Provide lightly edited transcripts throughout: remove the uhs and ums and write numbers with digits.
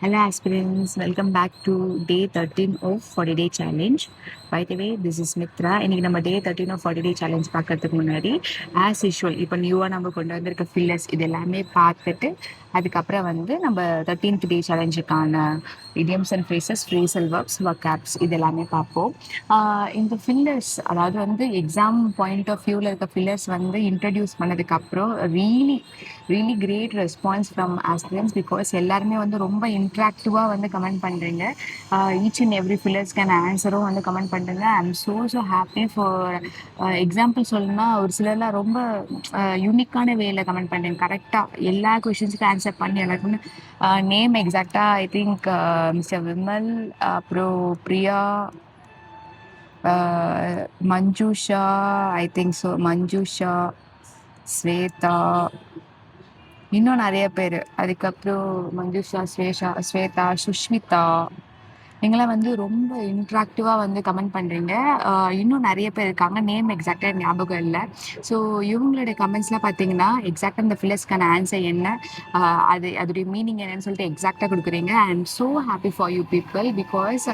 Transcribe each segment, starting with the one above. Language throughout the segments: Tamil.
Hello aspirants, welcome back to day 13 of 40 day challenge. By the way, this is Mitra. இன்னைக்கு நம்ம day 13 of 40 day challenge பார்க்கறதுக்கு முன்னாடி as usual இப்போ நியூவாக நம்ம கொண்டு வந்திருக்க ஃபில்லர்ஸ் இது எல்லாமே பார்த்துட்டு அதுக்கப்புறம் வந்து நம்ம 13th day சேலஞ்சுக்கான idioms and phrases, phrasal verbs, vocabs இது எல்லாமே பார்ப்போம். இந்த ஃபில்லர்ஸ் அதாவது வந்து எக்ஸாம் பாயிண்ட் ஆஃப் வியூவில் இருக்க ஃபில்லர்ஸ் வந்து இன்ட்ரடியூஸ் பண்ணதுக்கப்புறம் really great response from aspirants because எல்லாருமே வந்து ரொம்ப இன்ட்ராக்டிவாக வந்து கமெண்ட் பண்ணுறீங்க. ஈச் அண்ட் எவ்ரி ஃபில்லர்ஸ்க்கான ஆன்சரும் வந்து கமெண்ட் பண்ணுறீங்க. I am so happy for example சொல்லணும்னா ஒரு சிலர்லாம் ரொம்ப யூனிக்கான வேல கமெண்ட் பண்ணுறீங்க. கரெக்டாக எல்லா கொஷின்ஸுக்கும் ஆன்சர் பண்ணி எல்லாருக்குமே நேம் எக்ஸாக்டாக ஐ திங்க் மிஸ்டர் விமல், அப்புறம் Priya, Manjusha, I think so Manjusha, Swetha, இன்னும் நிறைய பேர். அதுக்கப்புறம் மஞ்சுஷா, ஸ்வேதா, சுஷ்மிதா, நீங்களாம் வந்து ரொம்ப இன்ட்ராக்டிவாக வந்து கமெண்ட் பண்ணுறீங்க. இன்னும் நிறைய பேர் இருக்காங்க, நேம் எக்ஸாக்டாக ஞாபகம் இல்லை. ஸோ இவங்களுடைய கமெண்ட்ஸ்லாம் பார்த்தீங்கன்னா எக்ஸாக்டாக இந்த ஃபில்லர்ஸ்க்கான ஆன்சர் என்ன, அதோடைய மீனிங் என்னன்னு சொல்லிட்டு எக்ஸாக்டாக கொடுக்குறீங்க. I am so happy for you people because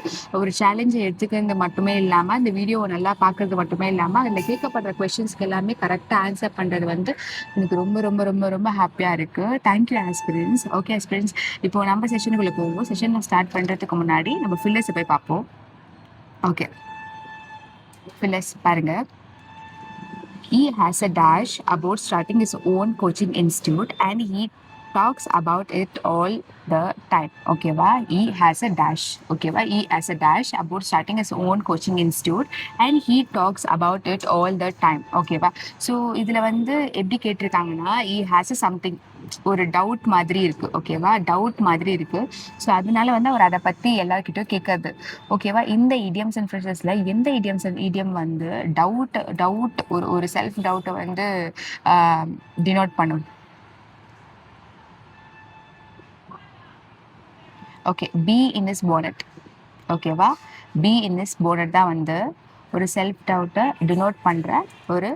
ஒரு சேலஞ்சை எடுத்துக்கிறது மட்டுமே இல்லாமல் இந்த வீடியோவை நல்லா பார்க்கறது மட்டுமே இல்லாமல் அதில் கேட்கப்படுற கொஷின்ஸ்க்கு எல்லாமே கரெக்டாக ஆன்சர் பண்ணுறது வந்து எனக்கு ரொம்ப ரொம்ப ரொம்ப ரொம்ப ஹாப்பியாக இருக்குது. Thank you aspirants. ஓகே ஆஸ்பிரன்ஸ், இப்போ நம்ம செஷனுக்குள்ளே போவோம். செஷனில் ஸ்டார்ட் பண்ணுறதுக்கு முன்னாடி நம்ம ஃபில்லர்ஸை போய் பார்ப்போம். ஓகே, ஃபில்லர்ஸ் பாருங்க. He has a dash about starting his own coaching institute and he talks about it all the time. ஓகேவா, he has a dash. ஓகேவா, he has a dash about starting his own coaching institute and he talks about it all the time. ஓகேவா, ஸோ இதில் வந்து எப்படி கேட்டிருக்காங்கன்னா he has a something, ஒரு டவுட் மாதிரி இருக்கு. ஓகேவா, டவுட் மாதிரி இருக்கு. ஸோ அதனால வந்து அவர் அதை பற்றி எல்லார்கிட்டையும் கேட்கறது. ஓகேவா, இந்த இடியம்ஸ் அண்ட் ஃப்ரேசஸ்ல எந்த இடியம் வந்து டவுட் ஒரு செல்ஃப் டவுட்டை வந்து டினோட் பண்ணும்? Okay, be in is bonnet. ஓகேவா, பி இன் இஸ் போனட் தான் வந்து ஒரு செல்ஃப் டவுட்டை டினோட் பண்ணுற ஒரு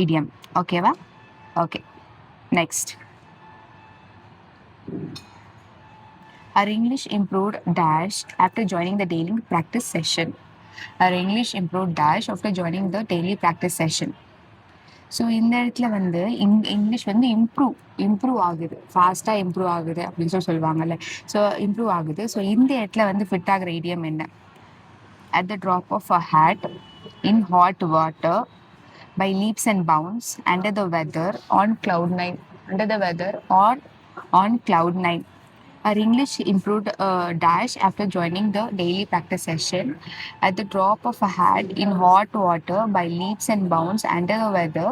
இடியம். ஓகேவா, okay. Next, her English improved dash after joining the daily practice session. Her English improved dash after joining the daily practice session. So இந்த இடத்துல வந்து இங்கிலீஷ் வந்து இம்ப்ரூவ் ஆகுது, ஃபாஸ்ட்டாக இம்ப்ரூவ் ஆகுது அப்படின்னு சொல்லுவாங்கல்ல. ஸோ இம்ப்ரூவ் ஆகுது. ஸோ இந்த இடத்துல வந்து ஃபிட் ஆகிற இடியம் என்ன? At the drop of a hat, in hot water, by leaps and bounds, under the weather, on cloud nine. Under the weather or on cloud nine. Her English improved dash after joining the daily practice session. At the drop of a hat, in hot water, by leaps and bounds, under the weather,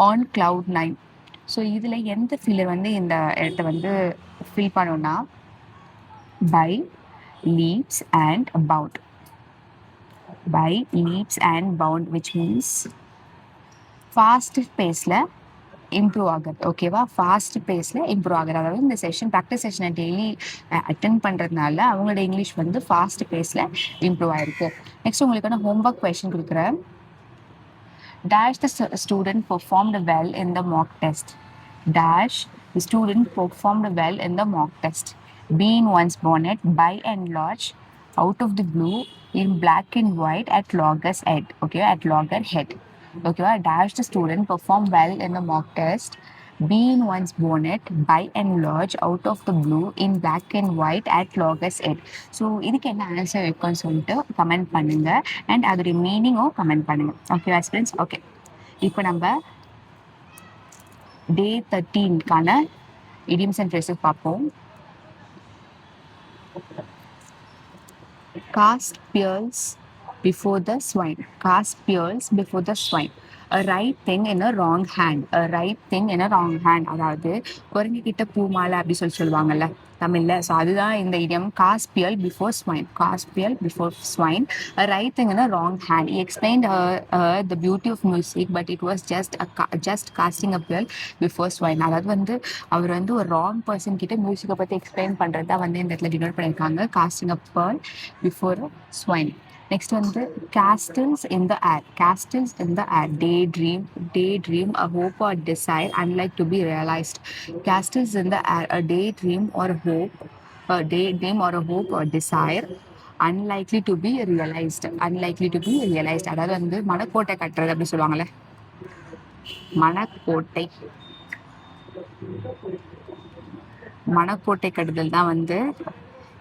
on cloud nine. So இதில் எந்த ஃபீலர் வந்து இந்த இடத்த வந்து ஃபில் பண்ணோன்னா by leaps and bound. By leaps and bound, which means fast பேஸில் இம்ப்ரூவ் ஆகுது. ஓகேவா, ஃபாஸ்ட் பேஸில் இம்ப்ரூவ் ஆகுது. அதாவது இந்த ப்ராக்டிஸ் செஷனை டெய்லி அட்டென்ட் பண்ணுறதுனால அவங்களோட இங்கிலீஷ் வந்து ஃபாஸ்ட் பேஸில் இம்ப்ரூவ் ஆகிருக்கு. நெக்ஸ்ட் உங்களுக்கான ஹோம்ஒர்க் கொஷின் கொடுக்குறேன். Dash the student performed well in the mock test. Dash the student performed well in the mock test. Be in one's bonnet by and large, out of the blue, in black and white, at loggerhead. Okay, at loggerhead. Okay, dash the student perform well in the mock test. Be in one's bonnet by and large, out of the blue, in black and white, at loggerhead. So இதுக்கு என்ன ஆன்சர் இருக்குன்னு சொல்லிட்டு கமெண்ட் பண்ணுங்க அண்ட் அதோடைய மீனிங்கும் கமெண்ட் பண்ணுங்க. Okay aspirants. ஓகே, இப்போ நம்ம டே 13க்கான idioms and phrases பார்ப்போம். Cast pearls before the swine. Cast pearls before the swine. A right thing in a wrong hand. A right thing in a wrong hand. அதாவது குரங்கு கிட்ட பூ மாலை அப்படி சொல்லுவாங்கல்ல தமிழ்ல. ஸோ அதுதான் இந்த இடியம். cast pearl before swine. Cast pearl before swine. A right thing in a wrong hand. He explained the beauty of music, but it was just casting a pearl before swine. அதாவது வந்து அவர் வந்து ஒரு ராங் பர்சன் கிட்ட மியூசிக்கை பற்றி எக்ஸ்பிளைன் பண்ணுறது தான் வந்து இந்த இடத்துல டினோட் பண்ணியிருக்காங்க. casting a pearl before swine. Next வந்து castles in the air. Castles in the air. Daydream, a hope or desire, unlike to be realized. Castles in the air, a daydream or hope, a daydream or a hope or desire, unlikely to be realized. Unlikely to be realized. அதாவது வந்து மனக்கோட்டை கட்டுறது அப்படி சொல்லுவாங்கல்ல, மனக்கோட்டை மனக்கோட்டை கட்டுதல் தான் வந்து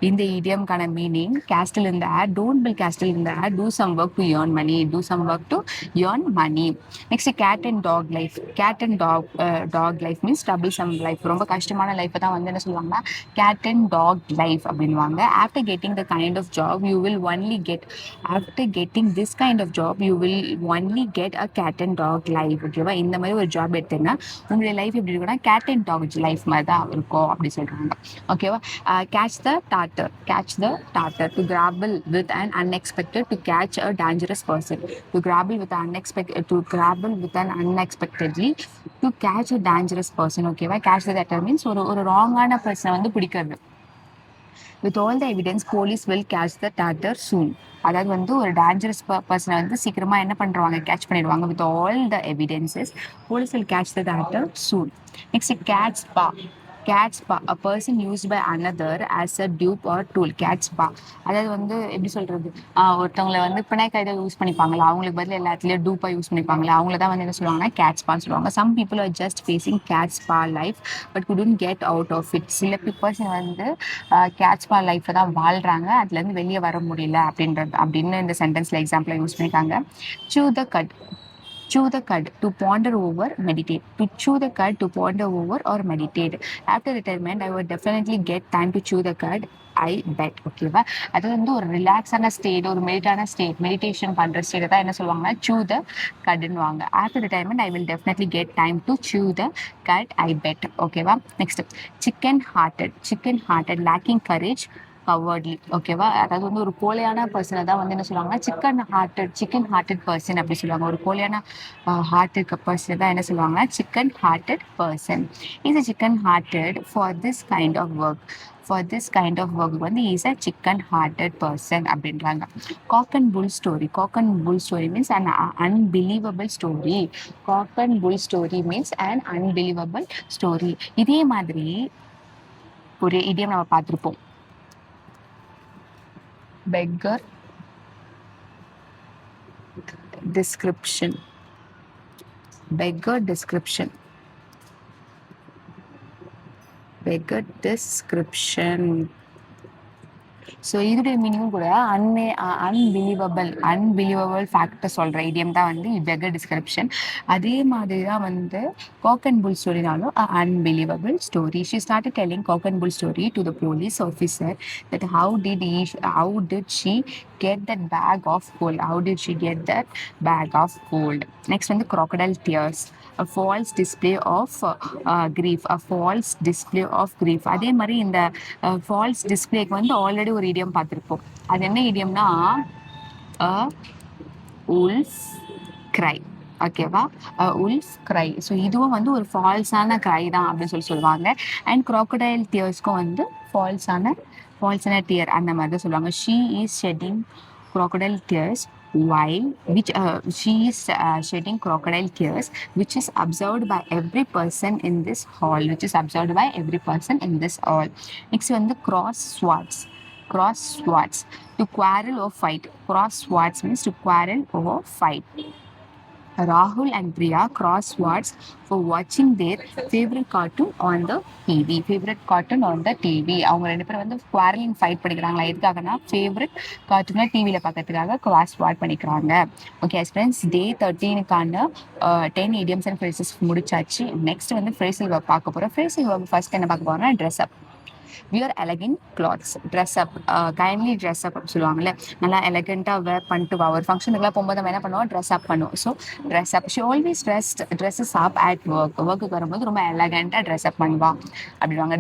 இந்த இடியம்கான meaning. Castle in the air, don't build castle in the air, do some work to earn money, do some work to earn money. Next cat and dog life. Cat and dog life means troublesome life. ரொம்ப கஷ்டமான லைஃப்பை தான் வந்து என்ன சொல்லுவாங்கன்னா கேட் அண்ட் டாக் லைஃப் அப்படின்வாங்க. After getting the kind of job you will only get, after getting this kind of job you will only get a cat and dog life. ஓகேவா, இந்த மாதிரி ஒரு ஜாப் எடுத்தீங்கன்னா உங்களுடைய லைஃப் எப்படி இருக்குன்னா கேட் அண்ட் டாக் லைஃப் மாதிரி தான் இருக்கும் அப்படி சொல்றாங்க. ஓகேவா. Catch the tartar. Catch the tartar. To grapple with an unexpected. To catch a dangerous person. To grapple with unexpected. To grapple with an unexpectedly. To catch a dangerous person. Okay, why catch the tartar means ஒரு ராங்கான பர்சனை வந்து பிடிக்கிறது. With all the evidence, police will catch the tartar soon. அதாவது வந்து ஒரு டேஞ்சரஸ் பர்சனை வந்து சீக்கிரமா என்ன பண்றாங்க, கேட்ச் பண்ணிடுவாங்க. With all the evidences police will catch the doctor soon. Next cat's paw. Cat's paw, a person used by another as a dupe or tool. Cat's paw அதாவது வந்து எப்படி சொல்றது, ஒருத்தவங்களை வந்து பிணைக்காய்தா யூஸ் பண்ணிப்பாங்களா, அவங்களுக்கு பதில் எல்லாத்துலயும் டூப்பா யூஸ் பண்ணிப்பாங்களா, அவங்கள தான் வந்து என்ன சொல்லுவாங்கன்னா கேட்ஸ் பான்னு சொல்லுவாங்க. Some people are just facing cat's paw life but couldn't get out of it. சில பர்சன் வந்து கேட்ஸ் பா லைஃப்பை தான் வாழ்றாங்க, அதுலேருந்து வெளியே வர முடியல அப்படின்னு இந்த சென்டென்ஸ்ல எக்ஸாம்பிளா யூஸ் பண்ணியிருக்காங்க. chew the cud. Chew the cud, to ponder over, meditate. To chew the cud, to ponder over or meditate. After retirement, I would definitely get time to chew the cud, I bet. ஓகேவா, அது வந்து ஒரு ரிலாக்ஸான ஸ்டேட், ஒரு மெடிடேஷன் பண்ற ஸ்டேட் தான் என்ன சொல்லுவாங்கன்னா chew the cudன்னு வாங்க. After retirement I will definitely get time to chew the cud, I bet. ஓகேவா. Next chicken hearted, lacking courage, cowardly. ஓகேவா, அதாவது வந்து ஒரு கோழையான பர்சனை தான் வந்து என்ன சொல்லுவாங்கன்னா சிக்கன் ஹார்ட்டட் பர்சன் அப்படி சொல்லுவாங்க. ஒரு கோழையான ஹார்ட்டட் பர்சனை தான் என்ன சொல்லுவாங்கன்னா chicken hearted person. Is a chicken hearted for this kind of work. For this kind of work வந்து is a chicken hearted person அப்படின்றாங்க. Cock and bull story. Cock and bull story means an unbelievable story. Cock and bull story means an unbelievable story. இதே மாதிரி ஒரு இடியம் நம்ம பார்த்துருப்போம், beggar description. Beggar description. Beggar description. So இதோடைய மீனிங்கும் கூட அன்பிலீவபிள் ஃபேக்டர் சொல்கிற இடியம் தான் வந்து பெக்கர் டிஸ்கிரிப்ஷன். அதே மாதிரி தான் வந்து காக் அண்ட் புல் ஸ்டோரினாலும் unbelievable story. She started telling cock and bull story to the police officer that how did she get that bag of gold. How did she get that bag of gold? Next வந்து crocodile tears. A false display of grief. A false display of grief. அதே மாதிரி இந்த ஃபால்ஸ் டிஸ்பிளேக்கு வந்து ஆல்ரெடி ஒரு இடியம் பார்த்துருப்போம். அது என்ன இடியம்னா wolf cry. ஓகேவா, wolf cry. ஸோ இதுவும் வந்து ஒரு ஃபால்ஸான க்ரை தான் அப்படின்னு சொல்லுவாங்க. அண்ட் crocodile tearsக்கும் வந்து ஃபால்ஸான டியர் அந்த மாதிரி தான் சொல்லுவாங்க. she is shedding crocodile tears she is shedding crocodile tears which is observed by every person in this hall. Next வந்து cross swords. To quarrel or fight. Cross swords means to quarrel or fight. Rahul and Priya cross swords for watching their favorite cartoon on the TV. அவங்க ரெண்டு பேரும் வந்து quarreling fight பண்ணிக்கிறாங்களா, எதுக்காகனா ஃபேவரட் கார்ட்டூனை டிவியில் பார்க்கறதுக்காக cross sword பண்ணிக்கிறாங்க. ஓகே ஃப்ரெண்ட்ஸ், டே 13க்கான 10 idioms and phrases முடிச்சாச்சு. நெக்ஸ்ட் வந்து phrasal verb பார்க்க போகிறோம். phrasal verb ஃபர்ஸ்ட் என்ன பார்க்க போகிறோம்னா ட்ரெஸ் அப். Wear elegant clothes. ட்ரெஸ் அப், கைண்ட்லி ட்ரெஸ் அப் அப்படின்னு சொல்லுவாங்கல்ல, நல்லா எலகெண்ட்டாக வேர் பண்ணிட்டு வா. ஒரு ஃபங்க்ஷனுக்குலாம் போகும்போது நம்ம என்ன பண்ணுவோம், ட்ரெஸ் அப் பண்ணுவோம். So dress up. She always dresses up at ஒர்க்குக்கு வரும்போது ரொம்ப எலகெண்ட்டாக ட்ரெஸ் அப் பண்ணுவா அப்படிவாங்க.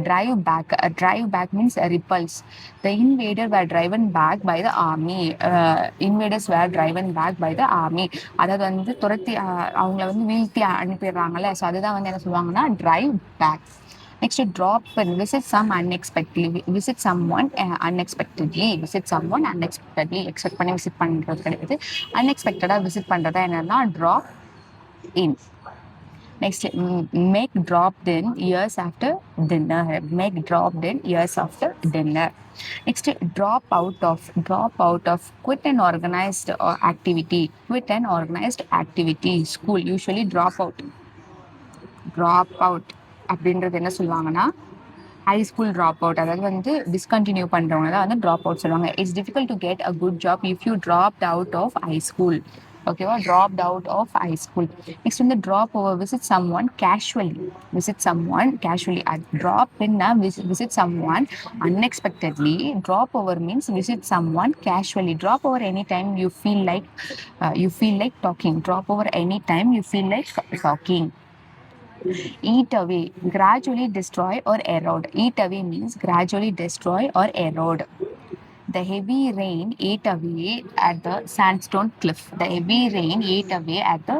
Drive back means repulse. The invader were driven back by the army. Invaders were driven back by the army. அதாவது வந்து துரத்தி அவங்கள வந்து வீழ்த்தி அனுப்பிடுறாங்கல்ல, ஸோ அதுதான் வந்து என்ன சொல்லுவாங்கன்னா drive back. Next, drop in, visit some unexpectedly, visit someone unexpectedly, visit someone unexpectedly, expect பண்ணி visit பண்றது கிடையாது. unexpected visit பண்றதா என்னன்னா drop in. Next, make dropped in years after dinner. Make dropped in years after dinner. Next, drop out of, quit an organized activity. Quit an organized activity. School usually drop out அப்படின்றது என்ன சொல்லுவாங்கன்னா ஹை ஸ்கூல் ட்ராப் அவுட், அதாவது வந்து டிஸ்கண்டினியூ பண்ணுறவங்க தான் வந்து ட்ராப் அவுட் சொல்லுவாங்க. It's difficult to get a good job if you dropped out of high school. ஓகேவா, dropped out of high school. Next வந்து drop over, visit someone casually. Visit someone casually. Drop இன்னா visit someone unexpectedly. Drop over means visit someone casually. Drop over anytime you feel like talking. Drop over anytime you feel like talking. Eat away, gradually destroy or erode. Eat away means gradually destroy or erode. The heavy rain ate away at the sandstone cliff. The heavy rain ate away at the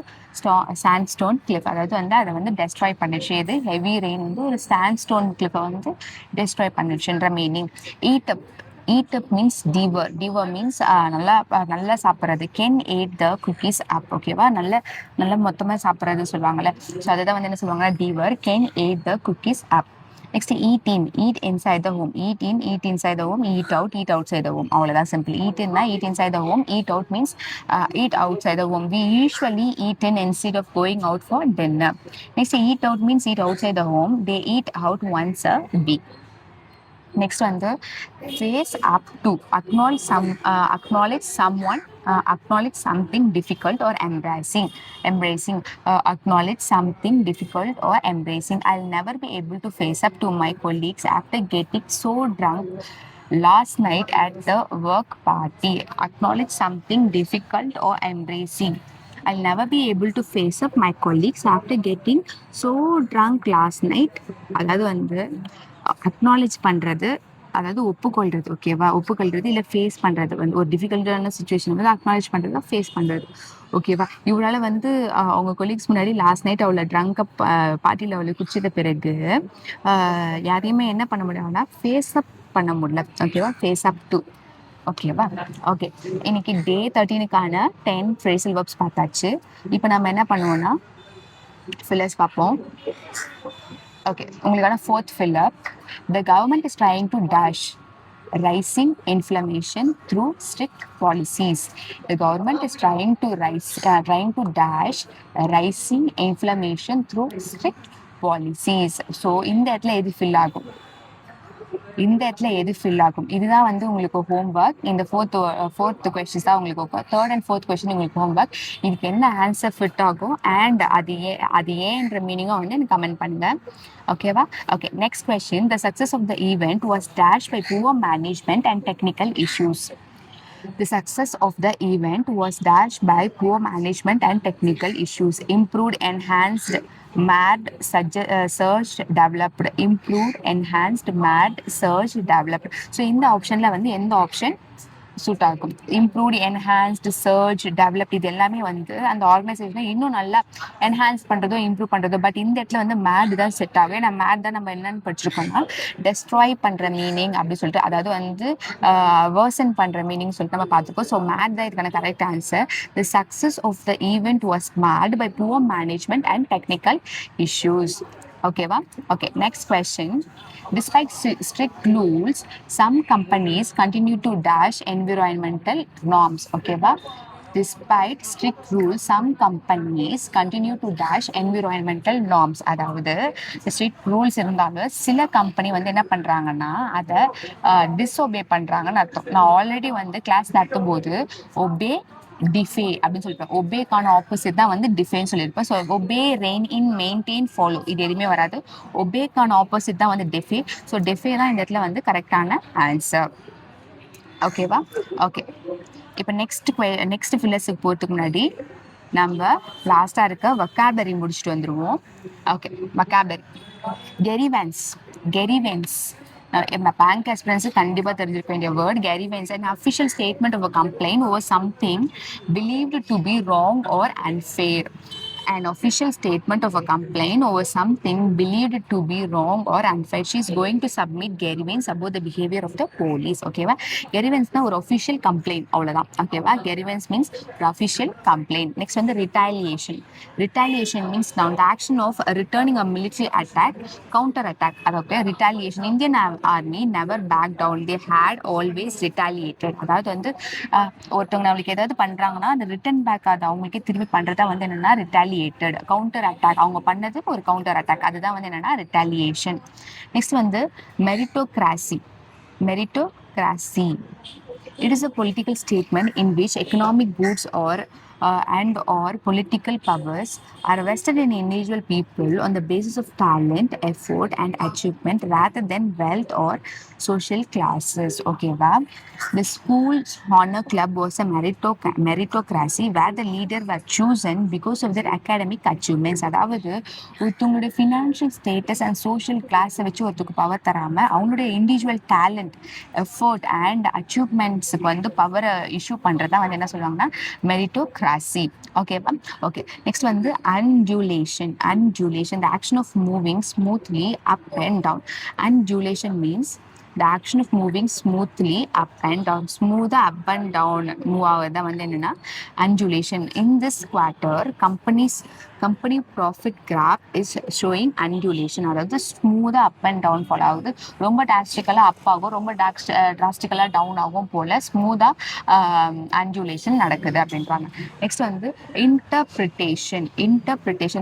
sandstone cliff. அதாவது வந்து அதை வந்து டெஸ்ட்ராய் பண்ணிடுச்சு. இது ஹெவி ரெயின் வந்து ஒரு சாண்ட்ஸ்டோன் கிளிஃபை வந்து டெஸ்ட்ராய் பண்ணிடுச்சுன்ற meaning. eat up means devour means நல்லா சாப்பிட்றது. Can eat the cookies up. ஓகேவா, நல்ல மொத்தமாக சாப்பிட்றது சொல்லுவாங்கல்ல. ஸோ அதை தான் வந்து என்ன சொல்லுவாங்கன்னா devour. Can eat the cookies up. Next, eat in, eat inside the home. Eat in, eat inside the home. Eat out, eat outside the home. அவ்வளோதான் simple. eat in, eat inside the home. Eat out means eat outside the home. We usually eat in instead of going out for dinner. Next, eat out means eat outside the home. They eat out once a week. Next one, the face up to, acknowledge someone, acknowledge something difficult or embracing. Acknowledge something difficult or embracing. I'll never be able to face up to my colleagues after getting so drunk last night at the work party. Acknowledge something difficult or embracing. I'll never be able to face up my colleagues after getting so drunk last night. அதாவது வந்து அக்னாலேஜ் பண்ணுறது, அதாவது ஒப்புக்கொள்கிறது. ஓகேவா, ஒப்புக்கொள்கிறது இல்லை ஃபேஸ் பண்ணுறது. வந்து ஒரு டிஃபிகல்ட்டான சுச்சுவேஷன் வந்து அக்னாலேஜ் பண்ணுறது, ஃபேஸ் பண்ணுறது. ஓகேவா, இவளால் வந்து அவங்க கொலீக்ஸ் முன்னாடி லாஸ்ட் நைட் அவளை ட்ரங்கப் பார்ட்டியில் அவளை குடிச்சிட்ட பிறகு யாரையுமே என்ன பண்ண முடியாதுன்னா ஃபேஸ் அப் பண்ண முடியல. ஓகேவா, ஃபேஸ் அப் டு. ஓகேவா, ஓகே. இன்னைக்கு டே 13க்கான 10 phrasal verbs பார்த்தாச்சு. இப்போ நம்ம என்ன பண்ணுவோம்னா ஃபில்லர்ஸ் பார்ப்போம். ஓகே, உங்களுக்கான 4th filler. The government is trying to dash rising inflammation through strict policies. The government is trying to dash rising inflammation through strict policies. So இந்த இடத்துல எது ஃபில் ஆகும்? இதுதான் வந்து உங்களுக்கு ஹோம்ஒர்க். இந்த ஃபோர்த் கொஸ்டின்ஸ் தான் உங்களுக்கு தேர்ட் அண்ட் ஃபோர்த் கொஸ்டின் உங்களுக்கு ஹோம்ஒர்க். இதுக்கு என்ன ஆன்சர் ஃபிட் ஆகும் அண்ட் அது ஏன்ற மீனிங்கும் வந்து எனக்கு கமெண்ட் பண்ணுங்க. ஓகேவா, okay. Next question. The success of the event was dashed by poor management and technical issues. The success of the event was dashed by poor management and technical issues. Improved, enhanced, mad, surge, developed. Improved, enhanced, mad, surge, developed. So இந்த ஆப்ஷன்ல வந்து எந்த ஆப்ஷன் சூட் ஆகும்? Improved, enhanced, surge, developed. இது எல்லாமே வந்து அந்த ஆர்கனைசேஷனை இன்னும் நல்லா என்ஹான்ஸ் பண்ணுறதோ இம்ப்ரூவ் பண்ணுறதோ. பட் இந்த இடத்துல வந்து மேட் தான் செட் ஆகும். ஏன்னா மேட் தான் நம்ம என்னென்னு படிச்சிருக்கோம்னா டெஸ்ட்ராய் பண்ணுற மீனிங் அப்படின்னு சொல்லிட்டு, அதாவது வந்து வேர்சன் பண்ணுற மீனிங் சொல்லிட்டு நம்ம பார்த்துருக்கோம். ஸோ மேட் தான் இதுக்கான correct answer. The success of the event was marred by poor management and technical issues. ஓகேவா, okay. Next question. Despite strict rules, some companies continue to dash environmental norms. ஓகேவா, despite strict rules, some companies continue to dash environmental norms. அதாவது ஸ்ட்ரிக்ட் ரூல்ஸ் இருந்தாலும் சில கம்பெனி வந்து என்ன பண்ணுறாங்கன்னா அதை டிஸ்ஒபே பண்ணுறாங்கன்னு அர்த்தம். நான் ஆல்ரெடி வந்து கிளாஸ் நடத்தும் போது ஒபே டிஃபே அப்படின்னு சொல்லியிருப்பேன். ஒபேக்கான ஆப்போசிட் தான் வந்து டிஃபேன்னு சொல்லியிருப்பேன். ஸோ ஒபே, ரெயின் இன், மெயின்டைன், ஃபாலோ இது எதுவுமே வராது. ஒபேக்கான ஆப்போசிட் தான் வந்து டெஃபே. ஸோ டெஃபே தான் இந்த இடத்துல வந்து கரெக்டான ஆன்சர். ஓகேவா, ஓகே. இப்போ நெக்ஸ்ட் ஃபில்லர்ஸுக்கு போகிறதுக்கு முன்னாடி நம்ம லாஸ்ட்டாக இருக்க வொக்காபுலரி முடிச்சுட்டு வந்துடுவோம். Okay, vocabulary. கெரிவென்ஸ் நம்ம பேங்க் எக்ஸ்பீரியன்ஸு கண்டிப்பாக தெரிஞ்சிருக்க வேண்டிய word. கெரிவென்ஸ் an official statement of a complaint over something believed to be wrong or unfair. an official statement of a complaint over something believed to be wrong or unfair. She is going to submit grievance about the behavior of the police. ஓகேவா, grievance ஒரு official complaint அவ்வளவுதான். ஓகேவா, grievance means official complaint. Next வந்து retaliation. Retaliation means now the action of returning a military attack, counter attack. அதாவது retaliation. Indian army never backed down. They had always retaliated. அதாவது வந்து ஒருத்தவங்க நம்மளுக்கு ஏதாவது பண்றாங்கன்னா அந்த ரிட்டர்ன் பேக் அது அவங்களுக்கே திரும்பி பண்றதா வந்து என்னன்னா ரிட்டாலியேட்டட். கவுண்டர் அட்டாக், அவங்க பண்ணதுக்கு ஒரு கவுண்டர் அட்டாக், அதுதான் வந்து என்னன்னா ரிட்டாலியேஷன். நெக்ஸ்ட் வந்து மெரிட்டோக்ராசி. Meritocracy. It is a political statement in which economic goods or political powers are vested in individual people on the basis of talent, effort, and achievement rather than wealth or social classes. Okay, wow. The school's honor club was a meritocracy where the leader were chosen because of their academic achievements. அதாவது ஒருத்தவங்களுடைய ஃபினான்ஷியல் ஸ்டேட்டஸ் அண்ட் சோஷியல் கிளாஸை வச்சு ஒருத்தருக்கு பவர் தராமல் அவங்களுடைய இண்டிவிஜுவல் டேலண்ட், எஃபர்ட் அண்ட் அச்சீவ்மெண்ட்ஸுக்கு வந்து பவரை இஷ்யூ பண்ணுறதா வந்து என்ன சொல்லுவாங்கன்னா மெரிட்டோக்ராசி. ஓகேவா, ஓகே. நெக்ஸ்ட் வந்து undulation. The action of moving smoothly up and down. Undulation means the action of moving smoothly up and down. Smooth up and down move ஆகுது வந்து என்னன்னா undulation. In this quarter, company profit graph is showing undulation. அதாவது ஸ்மூதா அப் அண்ட் டவுன் ஃபாலோ ஆகுது. ரொம்ப டிராஸ்டிக்கலா அப் ஆகும், ரொம்ப டிராஸ்டிக்கலா டவுன் ஆகும் போல ஸ்மூதா undulation நடக்குது அப்படின்றாங்க. நெக்ஸ்ட் வந்து interpretation.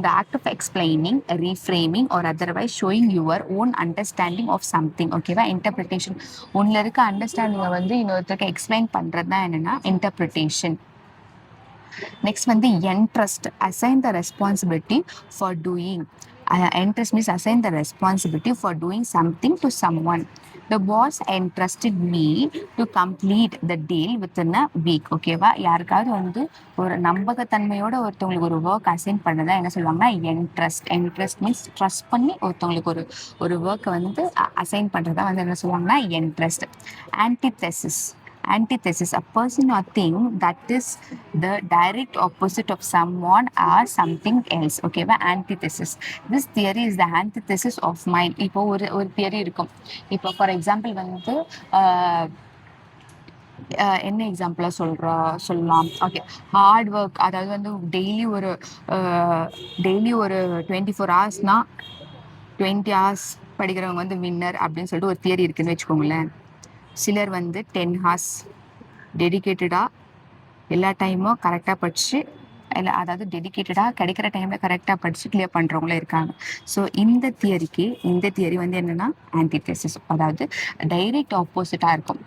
The act of explaining, reframing or otherwise showing your own understanding of something. ஓகேவா, இன்டர்பிரிட்டேஷன் ஒன்ல இருக்க அண்டர்ஸ்டாண்டிங்கை வந்து இன்னொருத்தருக்கு எக்ஸ்பிளைன் பண்றது தான் என்னன்னா இன்டர்பிரிட்டேஷன். நெக்ஸ்ட் வந்து entrust. Assign the responsibility for doing. Entrust means assign the responsibility for doing something to someone. The boss entrusted me to complete the deal within a week. ஓகேவா, யாருக்காவது வந்து ஒரு நம்பகத்தன்மையோட ஒருத்தவங்களுக்கு ஒரு ஒர்க் அசைன் பண்ணதான் என்ன சொல்லுவாங்கன்னா என்ட்ரஸ்ட் மீன்ஸ் ட்ரஸ்ட் பண்ணி ஒருத்தவங்களுக்கு ஒரு ஒர்க்கை வந்து அசைன் பண்ணுறதா வந்து என்ன சொல்லுவாங்கன்னா entrust. Antithesis, a person or thing that is the direct opposite of someone or something else. ஓகேவா, antithesis. This theory is the antithesis of mind. இப்போ ஒரு தியரி இருக்கும். இப்போ ஃபார் எக்ஸாம்பிள் வந்து என்ன எக்ஸாம்பிளாக சொல்லலாம். ஓகே, ஹார்ட் ஒர்க், அதாவது வந்து டெய்லி ஒரு 24 ஹவர்ஸ்னா 20 ஹவர்ஸ் படிக்கிறவங்க வந்து வின்னர் அப்படின்னு சொல்லிட்டு ஒரு தியரி இருக்குன்னு வச்சுக்கோங்களேன். சிலர் வந்து 10 ஹார்ஸ் டெடிக்கேட்டடாக எல்லா டைமும் கரெக்டாக படித்து அதாவது டெடிக்கேட்டடாக கிடைக்கிற டைமில் கரெக்டாக படித்து கிளியர் பண்ணுறவங்களும் இருக்காங்க. ஸோ இந்த தியரி வந்து என்னென்னா ஆன்டிதெசிஸ், அதாவது டைரெக்ட் ஆப்போசிட்டாக இருக்கும்.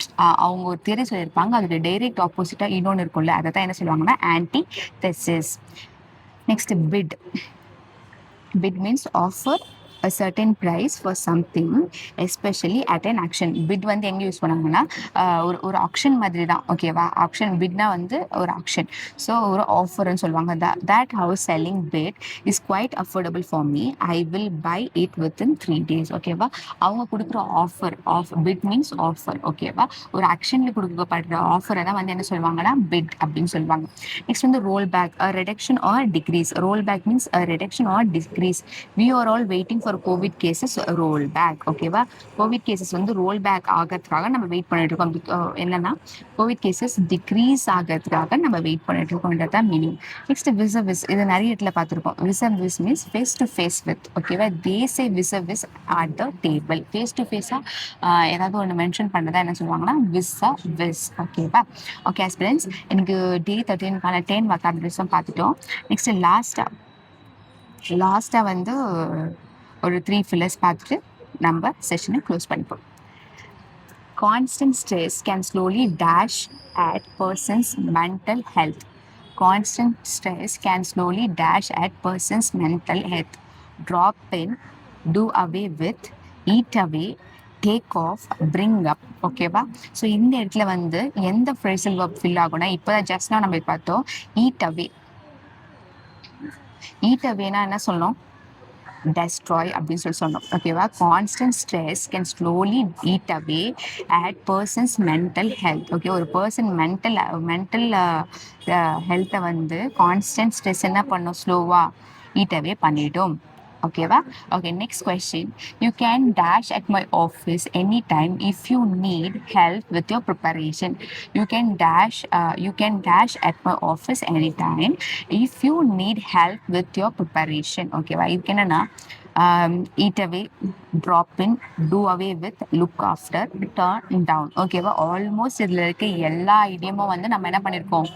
அவங்க ஒரு தியரி சொல்லியிருப்பாங்க, அதோட டைரெக்ட் ஆப்போசிட்டாக இன்னொன்று இருக்கும்ல, அதை தான் என்ன சொல்லுவாங்கன்னா antithesis. Next bid means offer a certain price for something, especially at an auction. Bid வந்து எங்கே யூஸ் பண்ணாங்கன்னா ஒரு ஆக்ஷன் மாதிரி தான். ஓகேவா, ஆக்ஷன் பிட்னா வந்து ஒரு ஆக்ஷன். ஸோ ஒரு ஆஃபர்னு சொல்லுவாங்க. that house selling bid is quite affordable for me, I will buy it within 3 days. ஓகேவா, அவங்க கொடுக்குற ஆஃபர் பிட் மீன்ஸ் ஆஃபர். ஓகேவா, ஒரு ஆக்ஷனில் கொடுக்கப்படுற ஆஃபரை தான் வந்து என்ன சொல்லுவாங்கன்னா பிட் அப்படின்னு சொல்லுவாங்க. நெக்ஸ்ட் வந்து roll back, reduction or decrease. Roll back means reduction or decrease. we are all waiting for covid cases roll back. ஓகேவா, கோவிட் கேசஸ் வந்து ரோல் பேக் ஆகிறதுக்காக நம்ம வெயிட் பண்ணிட்டு இருக்கோம். என்னன்னா கோவிட் கேசஸ் டிக்ரீஸ் ஆகிறதுக்காக நம்ம வெயிட் பண்ணிட்டு இருக்கோம்ன்றதான் மீனிங். நெக்ஸ்ட் விசவிஸ், இது நிறைய இடத்துல பார்த்துருக்கோம். Vis a vis means face to face with. ஓகேவா, they sat vis a vis at the table. Face to ஃபேஸாக ஏதாவது ஒன்று மென்ஷன் பண்ணதான் என்ன சொல்லுவாங்கன்னா விசவிஸ். ஓகேவா, ஓகே ஆஸ்பிரண்ட்ஸ், எனக்கு டே 13க்கான 10 வொக்காபுலரிஸும் பார்த்துட்டோம். நெக்ஸ்ட் லாஸ்ட்டாக வந்து ஒரு 3 ஃபில்லர்ஸ் பார்த்துட்டு நம்ம செஷனை க்ளோஸ் பண்ணிப்போம். Constant stress can slowly dash at person's mental health. Constant stress can slowly dash at person's mental health. Drop in, do away with, eat away, take off, bring up. ஓகேவா, ஸோ இந்த இடத்துல வந்து எந்த ஃப்ரேசல் வெர்ப் ஃபில் ஆகும்னா இப்போ தான் ஜஸ்ட்னா நம்ம பார்த்தோம் ஈட் அவேனா என்ன சொல்லணும், டெஸ்ட்ராய் அப்படின்னு சொல்லி சொன்னோம். ஓகேவா, constant stress can slowly eat away at persons mental health. Okay, ஒரு பர்சன் மென்டல் ஹெல்த்தை வந்து கான்ஸ்டன்ட் ஸ்ட்ரெஸ் என்ன பண்ணும், ஸ்லோவாக eat away பண்ணிட்டோம். ஓகேவா? Okay, next question. You can dash at my office any time if you need help with your preparation. You can dash at my office any time if you need help with your preparation. ஓகேவா? இதுக்கு என்னன்னா eat away, drop in, do away with, look after, turn down. ஓகேவா? ஆல்மோஸ்ட் இதில் இருக்க எல்லா ஐடியமும் வந்து நம்ம என்ன பண்ணியிருக்கோம்,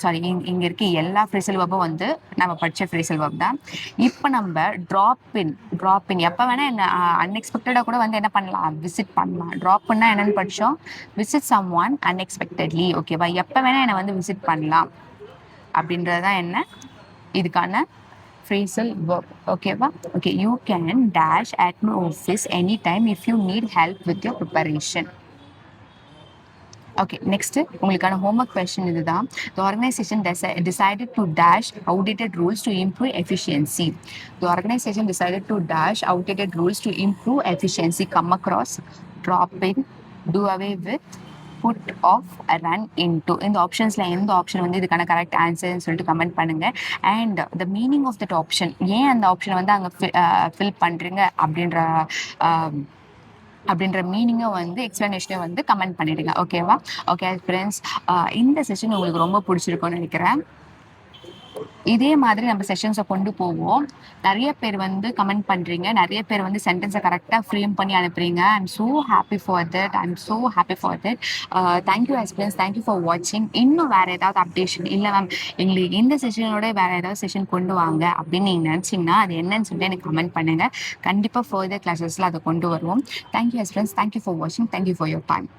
சாரி, இங்கே இருக்க எல்லா ஃப்ரேசல் வெர்பும் வந்து நம்ம படித்த ஃப்ரேசல் வெர்ப் தான். இப்போ நம்ம ட்ராப் இன் எப்போ வேணால் என்ன அன்எக்ஸ்பெக்டடாக கூட வந்து என்ன பண்ணலாம், விசிட் பண்ணலாம். ட்ராப் பண்ணால் என்னென்னு படித்தோம், விசிட் சம் ஒன் அன்எக்ஸ்பெக்டட்லி. ஓகேவா? எப்போ வேணால் என்னை வந்து விசிட் பண்ணலாம் அப்படின்றது தான் என்ன இதுக்கான phrasal verb. ஓகேவா? Okay, you can dash at my office anytime if you need help with your preparation. Okay, next உங்களுக்கான ஹோம்ஒர்க் கொஸ்டின் இதுதான். The organization decided to dash outdated rules to improve efficiency. The organization decided to dash outdated rules to improve efficiency. Come across, drop in, do away with, put off, run into. இந்த ஆப்ஷன்ஸில் எந்த ஆப்ஷன் வந்து இதுக்கான கரெக்ட் ஆன்சர்னு சொல்லிட்டு கமெண்ட் பண்ணுங்கள். And the meaning of that option, ஏன் அந்த ஆப்ஷனை வந்து அங்கே ஃபில் பண்ணுறீங்க அப்படின்ற மீனிங்கை வந்து எக்ஸ்ப்ளனேஷனை வந்து கமெண்ட் பண்ணிடுங்க. ஓகேவா? ஓகே ஃப்ரெண்ட்ஸ், இந்த செஷன் உங்களுக்கு ரொம்ப பிடிச்சிருக்கும்னு நினைக்கிறேன். இதே மாதிரி நம்ம செஷன்ஸை கொண்டு போவோம். நிறைய பேர் வந்து கமெண்ட் பண்ணுறீங்க, நிறைய பேர் வந்து சென்டென்ஸை கரெக்டாக ஃப்ரேம் பண்ணி அனுப்புறீங்க. I'm so happy for that. Thank you experience, thank you for வாட்சிங். இன்னும் வேறு ஏதாவது அப்டேஷன் இல்லை மேம் எங்களுக்கு இந்த செஷனோட வேறு ஏதாவது செஷன் கொண்டு வாங்க அப்படின்னு நீங்கள் நினச்சிங்கன்னா அது என்னன்னு சொல்லிட்டு எனக்கு கமெண்ட் பண்ணுங்கள். கண்டிப்பாக ஃபர்தர் கிளாஸஸில் அதை கொண்டு வருவோம். தேங்க்யூ எக்ஸ்பீரியன்ஸ், தேங்க்யூ ஃபார் வாட்சிங், தேங்க்யூ ஃபார் யோர் டைம்.